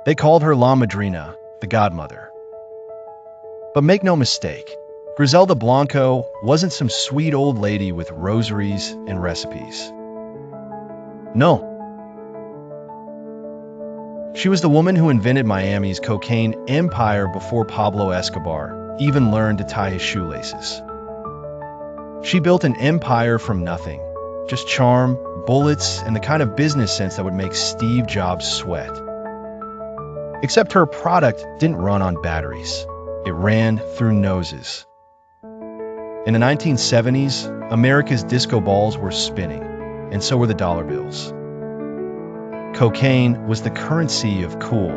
They called her La Madrina, the godmother. But make no mistake, Griselda Blanco wasn't some sweet old lady with rosaries and recipes. No. She was the woman who invented Miami's cocaine empire before Pablo Escobar even learned to tie his shoelaces. She built an empire from nothing, just charm, bullets, and the kind of business sense that would make Steve Jobs sweat. Except her product didn't run on batteries. It ran through noses. In the 1970s, America's disco balls were spinning, and so were the dollar bills. Cocaine was the currency of cool,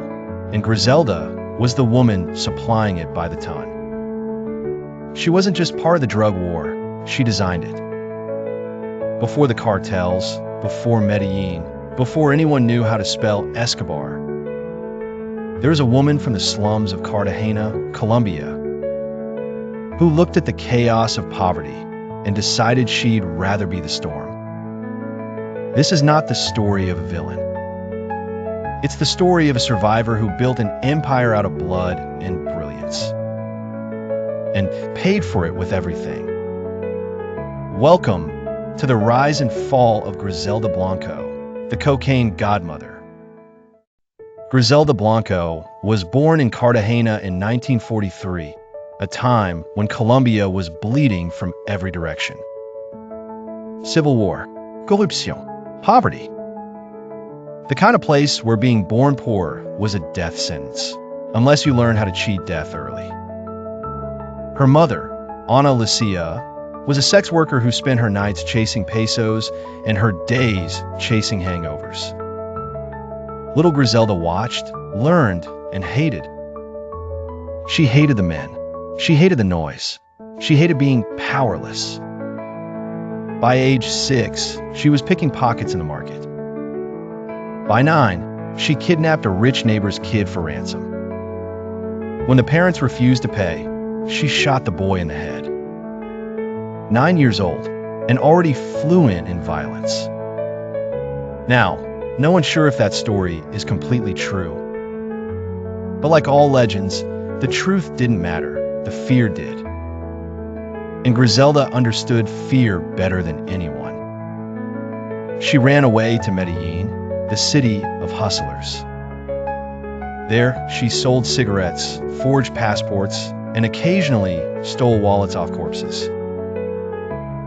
and Griselda was the woman supplying it by the ton. She wasn't just part of the drug war, she designed it. Before the cartels, before Medellin, before anyone knew how to spell Escobar, there was a woman from the slums of Cartagena, Colombia, who looked at the chaos of poverty and decided she'd rather be the storm. This is not the story of a villain. It's the story of a survivor who built an empire out of blood and brilliance, and paid for it with everything. Welcome to the rise and fall of Griselda Blanco, the cocaine godmother. Griselda Blanco was born in Cartagena in 1943, a time when Colombia was bleeding from every direction. Civil war, corruption, poverty. The kind of place where being born poor was a death sentence, unless you learn how to cheat death early. Her mother, Ana Lucia, was a sex worker who spent her nights chasing pesos and her days chasing hangovers. Little Griselda watched, learned, and hated. She hated the men. She hated the noise. She hated being powerless. By age 6, she was picking pockets in the market. By 9, she kidnapped a rich neighbor's kid for ransom. When the parents refused to pay, she shot the boy in the head. 9 years old, and already fluent in violence. Now, no one's sure if that story is completely true. But like all legends, the truth didn't matter, the fear did. And Griselda understood fear better than anyone. She ran away to Medellin, the city of hustlers. There, she sold cigarettes, forged passports, and occasionally stole wallets off corpses.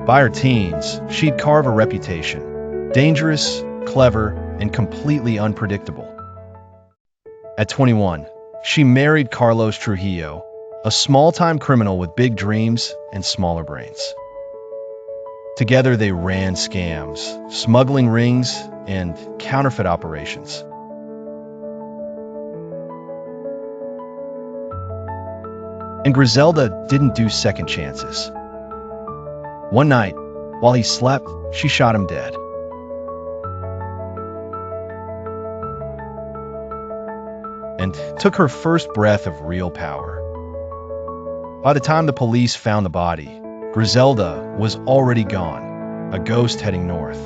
By her teens, she'd carve a reputation, dangerous, clever, and completely unpredictable. At 21, she married Carlos Trujillo, a small-time criminal with big dreams and smaller brains. Together they ran scams, smuggling rings, and counterfeit operations. And Griselda didn't do second chances. One night, while he slept, she shot him dead. And took her first breath of real power. By the time the police found the body, Griselda was already gone, a ghost heading north.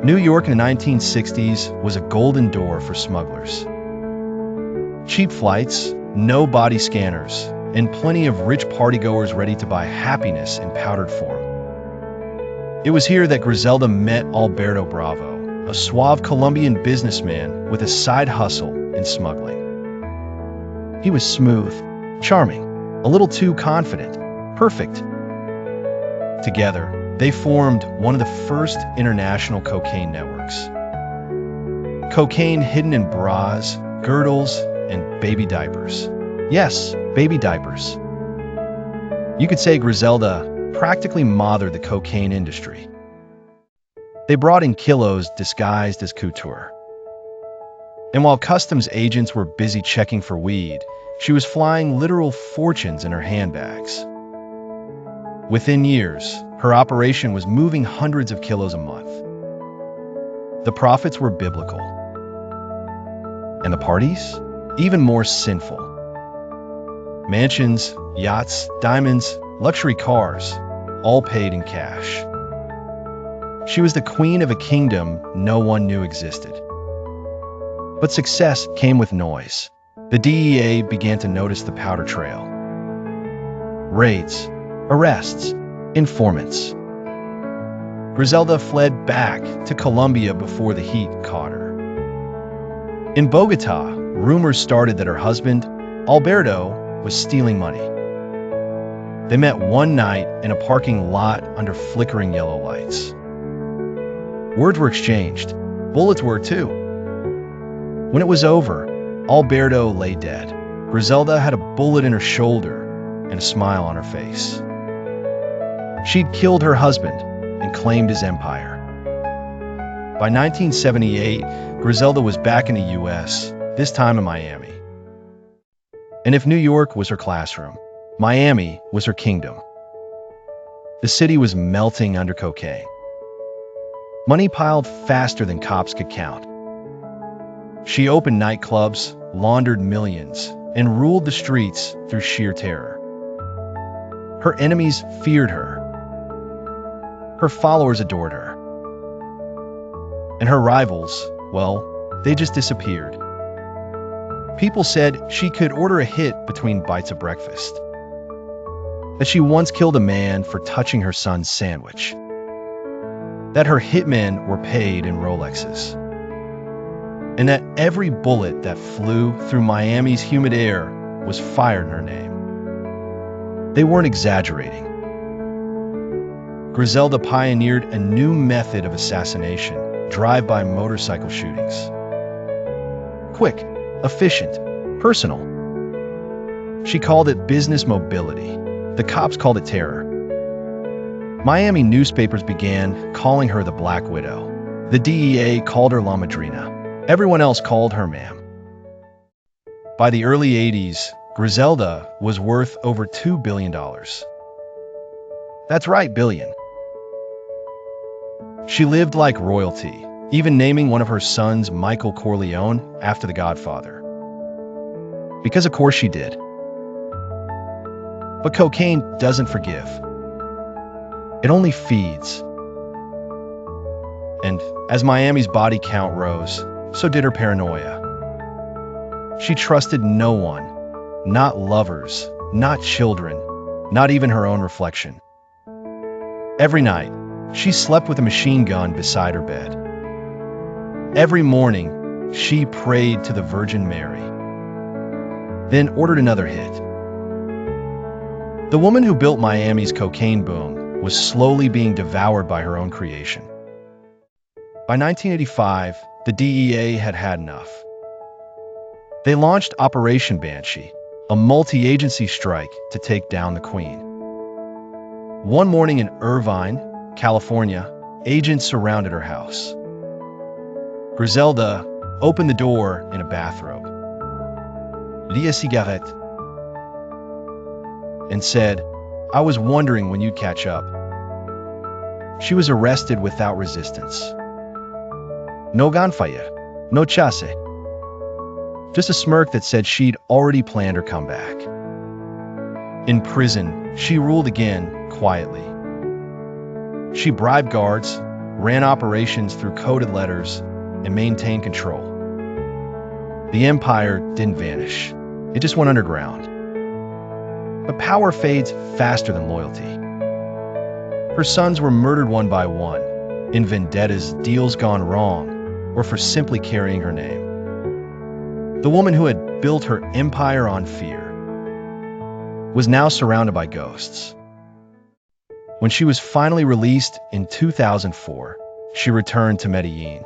New York in the 1960s was a golden door for smugglers. Cheap flights, no body scanners, and plenty of rich partygoers ready to buy happiness in powdered form. It was here that Griselda met Alberto Bravo, a suave Colombian businessman with a side hustle in smuggling. He was smooth, charming, a little too confident, perfect. Together, they formed one of the first international cocaine networks. Cocaine hidden in bras, girdles, and baby diapers. Yes, baby diapers. You could say Griselda practically mothered the cocaine industry. They brought in kilos disguised as couture. And while customs agents were busy checking for weed, she was flying literal fortunes in her handbags. Within years, her operation was moving hundreds of kilos a month. The profits were biblical. And the parties? Even more sinful. Mansions, yachts, diamonds, luxury cars, all paid in cash. She was the queen of a kingdom no one knew existed. But success came with noise. The DEA began to notice the powder trail. Raids, arrests, informants. Griselda fled back to Colombia before the heat caught her. In Bogota, rumors started that her husband, Alberto, was stealing money. They met one night in a parking lot under flickering yellow lights. Words were exchanged. Bullets were too. When it was over, Alberto lay dead. Griselda had a bullet in her shoulder and a smile on her face. She'd killed her husband and claimed his empire. By 1978, Griselda was back in the U.S., this time in Miami. And if New York was her classroom, Miami was her kingdom. The city was melting under cocaine. Money piled faster than cops could count. She opened nightclubs, laundered millions, and ruled the streets through sheer terror. Her enemies feared her. Her followers adored her. And her rivals, well, they just disappeared. People said she could order a hit between bites of breakfast. That she once killed a man for touching her son's sandwich. That her hitmen were paid in Rolexes. And that every bullet that flew through Miami's humid air was fired in her name. They weren't exaggerating. Griselda pioneered a new method of assassination, drive-by motorcycle shootings. Quick, efficient, personal. She called it business mobility. The cops called it terror. Miami newspapers began calling her the Black Widow. The DEA called her La Madrina. Everyone else called her ma'am. By the early 80s, Griselda was worth over $2 billion. That's right, billion. She lived like royalty, even naming one of her sons Michael Corleone after the Godfather. Because of course she did. But cocaine doesn't forgive. It only feeds. And as Miami's body count rose, so did her paranoia. She trusted no one, not lovers, not children, not even her own reflection. Every night, she slept with a machine gun beside her bed. Every morning, she prayed to the Virgin Mary, then ordered another hit. The woman who built Miami's cocaine boom was slowly being devoured by her own creation. By 1985, the DEA had had enough. They launched Operation Banshee, a multi-agency strike to take down the Queen. One morning in Irvine, California, agents surrounded her house. Griselda opened the door in a bathrobe, lit a cigarette, and said, "I was wondering when you'd catch up." She was arrested without resistance. No gunfire, no chasse. Just a smirk that said she'd already planned her comeback. In prison, she ruled again, quietly. She bribed guards, ran operations through coded letters, and maintained control. The empire didn't vanish. It just went underground. But power fades faster than loyalty. Her sons were murdered one by one, in vendettas, deals gone wrong, or for simply carrying her name. The woman who had built her empire on fear was now surrounded by ghosts. When she was finally released in 2004, she returned to Medellin.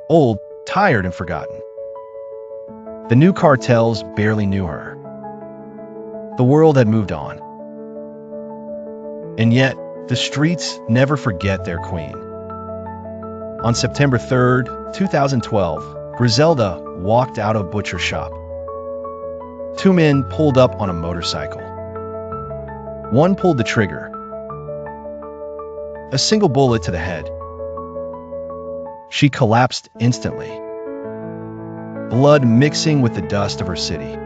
Old, tired, and forgotten. The new cartels barely knew her. The world had moved on. And yet, the streets never forget their queen. On September 3rd, 2012, Griselda walked out of a butcher shop. Two men pulled up on a motorcycle. One pulled the trigger. A single bullet to the head. She collapsed instantly, blood mixing with the dust of her city.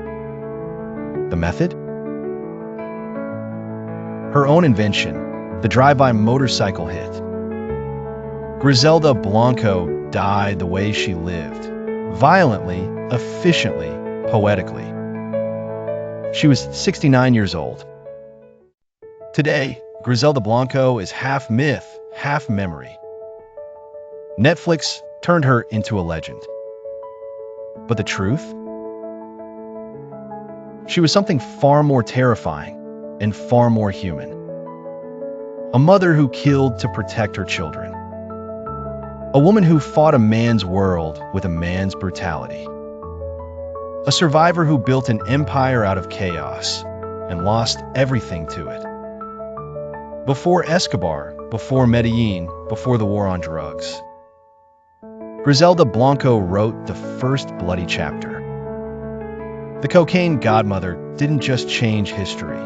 The method? Her own invention, the drive-by motorcycle hit. Griselda Blanco died the way she lived, violently, efficiently, poetically. She was 69 years old. Today, Griselda Blanco is half myth, half memory. Netflix turned her into a legend. But the truth? She was something far more terrifying and far more human. A mother who killed to protect her children. A woman who fought a man's world with a man's brutality. A survivor who built an empire out of chaos and lost everything to it. Before Escobar, before Medellin, before the war on drugs. Griselda Blanco wrote the first bloody chapter. The cocaine godmother didn't just change history.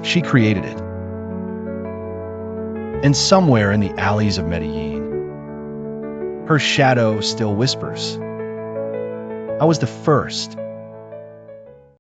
She created it. And somewhere in the alleys of Medellin, her shadow still whispers, "I was the first.